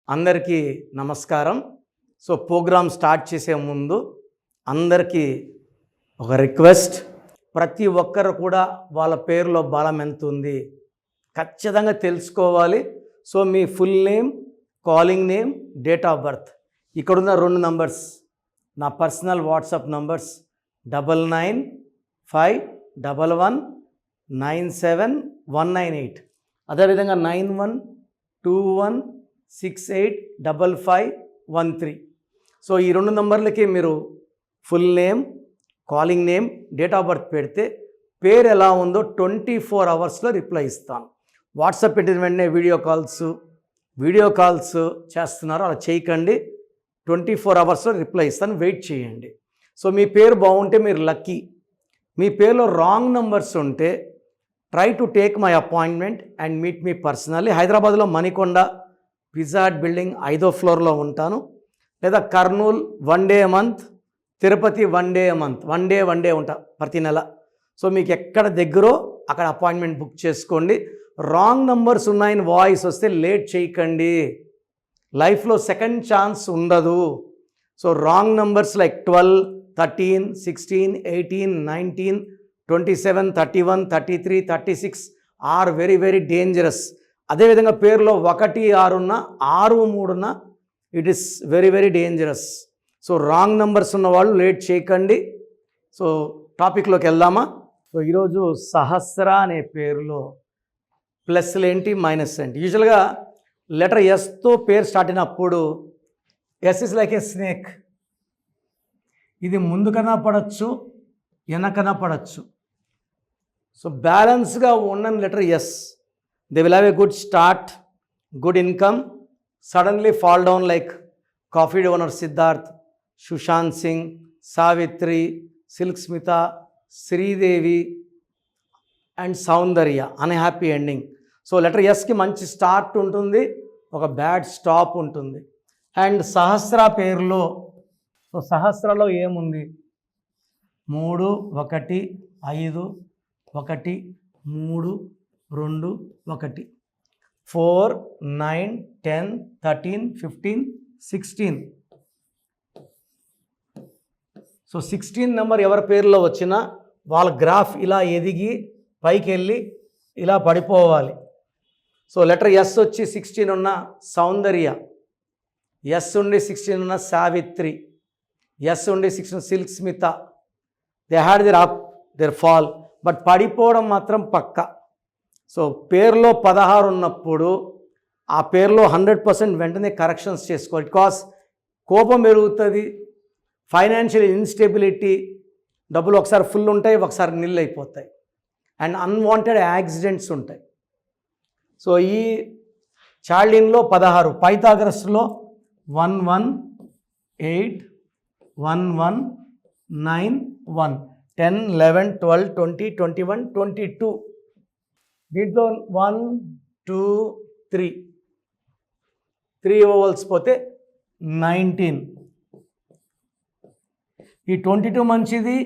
అందరికీ నమస్కారం. So programme start చేసే ముందు అందరికీ ఒక రిక్వెస్ట్, ప్రతి ఒక్కరు కూడా వాళ్ళ పేరులో బలం ఎంత ఉంది ఖచ్చితంగా తెలుసుకోవాలి. So me full name, calling name, date of birth, ఇక్కడున్న 2 నంబర్స్ నా పర్సనల్ వాట్సాప్ నంబర్స్ 9951197198, అదేవిధంగా 9121685513. సో ఈ 2 నంబర్లకి మీరు full name, calling name, date of birth పెడితే పేరు ఎలా ఉందో 24 అవర్స్లో రిప్లై ఇస్తాను. వాట్సాప్ పెట్టిన వెంటనే వీడియో కాల్స్ చేస్తున్నారు, అలా చేయకండి. 24 అవర్స్లో రిప్లై ఇస్తాను, వెయిట్ చేయండి. సో మీ పేరు బాగుంటే మీరు లక్కీ. మీ పేరులో రాంగ్ నంబర్స్ ఉంటే try to take my appointment and meet me personally. హైదరాబాద్లో మణికొండ పిజ్జా హట్ బిల్డింగ్ 5వ ఫ్లోర్లో ఉంటాను, లేదా Kurnool 1 day month, Tirupati 1 day month, one day ఉంటా ప్రతి నెల. సో మీకు ఎక్కడ దగ్గరో అక్కడ అపాయింట్మెంట్ బుక్ చేసుకోండి. రాంగ్ నంబర్స్ ఉన్నాయని వాయిస్ వస్తే లేట్ చేయకండి, లైఫ్లో సెకండ్ ఛాన్స్ ఉండదు. So wrong numbers like 12, 13, 16, 18, 19, 27, 31, 33, 36 are very very dangerous. అదేవిధంగా పేరులో 1, 6 ఉన్న, 6, 3 ఉన్న, it is very very dangerous. So wrong numbers ఉన్న వాళ్ళు లేట్ చేయకండి. సో టాపిక్లోకి వెళ్దామా? సో ఈరోజు సహస్ర అనే పేరులో ప్లస్లు ఏంటి, మైనస్ ఏంటి? యూజువల్గా లెటర్ ఎస్తో పేరు స్టార్ట్ అయినప్పుడు S is like a snake. ఇది ముందుకన్నా పడవచ్చు, వెనకన్నా పడవచ్చు. సో బ్యాలెన్స్గా ఉన్న letter S. They will have a good start, good income, suddenly fall down like coffee day owner Siddharth, Sushant Singh, Savitri, Silk Smitha, Sridevi and Soundarya, unhappy ending. So letter ఎస్కి మంచి స్టార్ట్ ఉంటుంది, ఒక బ్యాడ్ స్టాప్ ఉంటుంది. అండ్ సహస్ర పేరులో, సో సహస్రలో ఏముంది? 3, 1, 5, 1, 3, 2, 1, 4, 9, 10, 13, 15, 16. సో 16 నెంబర్ ఎవరి పేరులో వచ్చినా వాళ్ళ గ్రాఫ్ ఇలా ఎదిగి పైకి వెళ్ళి ఇలా పడిపోవాలి. సో లెటర్ ఎస్ వచ్చి 16 ఉన్న సౌందర్య, ఎస్ ఉండి 16 ఉన్న సావిత్రి, ఎస్ ఉండి 16 Silk Smitha, they had their up their fall, but పడిపోవడం మాత్రం పక్క. సో పేరులో 16 ఉన్నప్పుడు ఆ పేరులో 100% వెంటనే కరెక్షన్స్ చేసుకోవాలి. బికాస్ కోపం పెరుగుతుంది, ఫైనాన్షియల్ ఇన్స్టెబిలిటీ, డబ్బులు ఒకసారి ఫుల్ ఉంటాయి, ఒకసారి నిల్ అయిపోతాయి, అండ్ అన్వాంటెడ్ యాక్సిడెంట్స్ ఉంటాయి. సో ఈ చార్లిన్లో 16, పైథాగరస్లో 1, 1, 8, 1, 1, 9, 1, 10, 11, 12, 20, 21, 22. దీంట్లో 1, 2, 3 ఓవల్స్ పోతే 19. ఈ 22 మంచిది,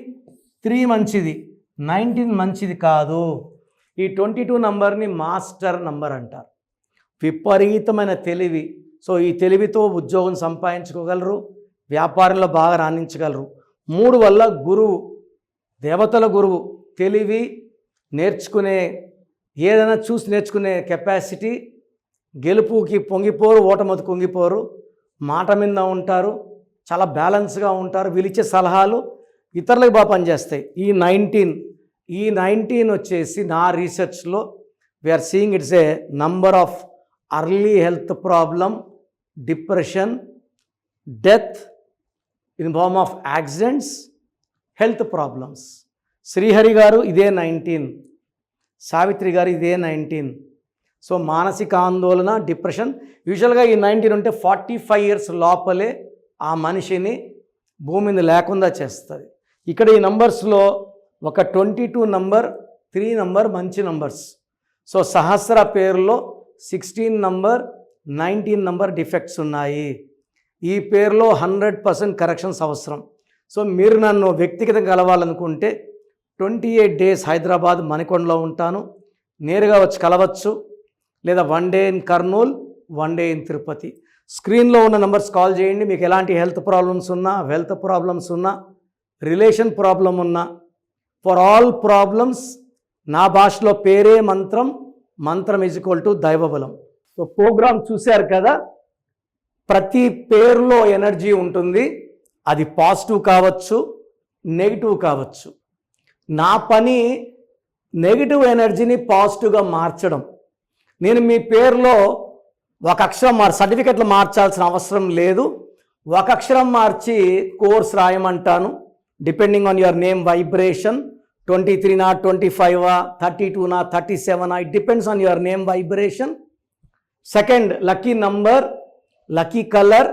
3 మంచిది, 19 మంచిది కాదు. ఈ 22 నంబర్ని మాస్టర్ నంబర్ అంటారు. విపరీతమైన తెలివి. సో ఈ తెలివితో ఉద్యోగం సంపాదించుకోగలరు, వ్యాపారంలో బాగా రాణించగలరు. 3 వల్ల గురువు, దేవతల గురువు, తెలివి, నేర్చుకునే, ఏదైనా చూసి నేర్చుకునే కెపాసిటీ, గెలుపుకి పొంగిపోరు, ఓటమికి కుంగిపోరు, మాట మీద ఉంటారు, చాలా బ్యాలెన్స్గా ఉంటారు. వీళ్ళిచ్చే సలహాలు ఇతరులకు బాగా పనిచేస్తాయి. ఈ 19 వచ్చేసి నా రీసెర్చ్లో we are seeing it's a number of early health problem, depression, death in form of accidents, health problems. Srihari గారు ఇదే 19, సావిత్రి గారు ఇదే 19. సో మానసిక ఆందోళన, డిప్రెషన్. యూజువల్గా ఈ 19 ఉంటే 45 ఇయర్స్ లోపలే ఆ మనిషిని భూమి మీద లేకుండా చేస్తుంది. ఇక్కడ ఈ నంబర్స్లో ఒక 22 నంబర్, 3 నంబర్ మంచి నంబర్స్. సో సహస్ర పేరులో 16 నంబర్, 19 నంబర్ డిఫెక్ట్స్ ఉన్నాయి. ఈ పేరులో 100% కరెక్షన్స్ అవసరం. సో మీరు నన్ను వ్యక్తిగతంగా కలవాలనుకుంటే 28 డేస్ హైదరాబాద్ మణికొండలో ఉంటాను, నేరుగా వచ్చి కలవచ్చు, లేదా 1 day in Kurnool, 1 day in Tirupati. స్క్రీన్లో ఉన్న నెంబర్స్ కాల్ చేయండి. మీకు ఎలాంటి హెల్త్ ప్రాబ్లమ్స్ ఉన్నా, వెల్త్ ప్రాబ్లమ్స్ ఉన్నా, రిలేషన్ ప్రాబ్లం ఉన్నా, ఫర్ ఆల్ ప్రాబ్లమ్స్ నా భాషలో పేరే మంత్రం, మంత్రం ఈజ్ ఈక్వల్ టు దైవబలం. సో ప్రోగ్రామ్ చూశారు కదా, ప్రతి పేరులో ఎనర్జీ ఉంటుంది. అది పాజిటివ్ కావచ్చు, నెగిటివ్ కావచ్చు. నా పని నెగిటివ్ ఎనర్జీని పాజిటివ్గా మార్చడం. నేను మీ పేరులో ఒక అక్షరం సర్టిఫికెట్లు మార్చాల్సిన అవసరం లేదు. ఒక అక్షరం మార్చి కోర్స్ రాయమంటాను. Depending on your name vibration, 23 25 32 37 it depends on your name vibration. Second, lucky number, lucky colour,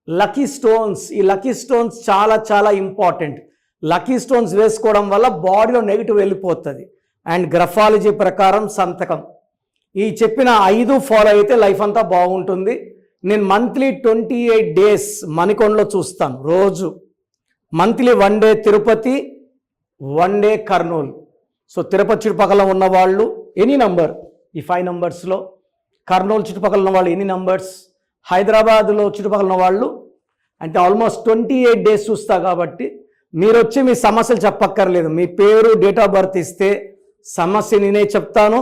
lucky stones. ఈ లక్కీ స్టోన్స్ చాలా చాలా ఇంపార్టెంట్. లక్కీ స్టోన్స్ వేసుకోవడం వల్ల బాడీలో నెగిటివ్ వెళ్ళిపోతుంది. అండ్ గ్రఫాలజీ ప్రకారం సంతకం. ఈ చెప్పిన 5 ఫాలో అయితే లైఫ్ అంతా బాగుంటుంది. నేను మంత్లీ 28 డేస్ మణికొండలో చూస్తాను రోజు. Monthly 1 day Tirupati, 1 day Kurnool. So Tirupati చుట్టుపక్కల ఉన్న వాళ్ళు ఎనీ నంబర్, ఈ 5 నంబర్స్లో, కర్నూలు చుట్టుపక్కల ఉన్న వాళ్ళు ఎనీ నంబర్స్, హైదరాబాద్లో చుట్టుపక్కల ఉన్న వాళ్ళు అంటే ఆల్మోస్ట్ 28 డేస్ చూస్తా. కాబట్టి మీరు వచ్చి మీ సమస్యలు చెప్పక్కర్లేదు. మీ పేరు, డేట్ ఆఫ్ బర్త్ ఇస్తే సమస్య నేనే చెప్తాను,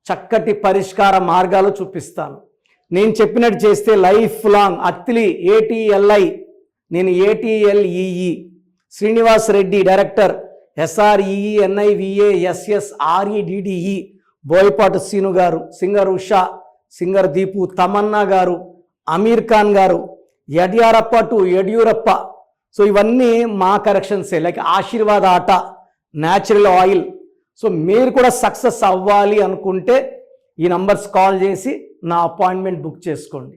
చక్కటి పరిష్కార మార్గాలు చూపిస్తాను. నేను చెప్పినట్టు చేస్తే లైఫ్ లాంగ్. అత్తిలి ATLI, నేను ATLEE, Srinivas Reddy director, SREENIVASSREDDE, Boyapati Seenu garu, singer Usha, singer Deepu, Tamannaah garu, Aamir Khan గారు, యడ్యూరప్ప టు యడ్యూరప్ప. సో ఇవన్నీ మా కరెక్షన్సే. లైక్ ఆశీర్వాద్ ఆట, న్యాచురల్ ఆయిల్. సో మీరు కూడా సక్సెస్ అవ్వాలి అనుకుంటే ఈ నంబర్స్ కాల్ చేసి నా అపాయింట్మెంట్ బుక్ చేసుకోండి.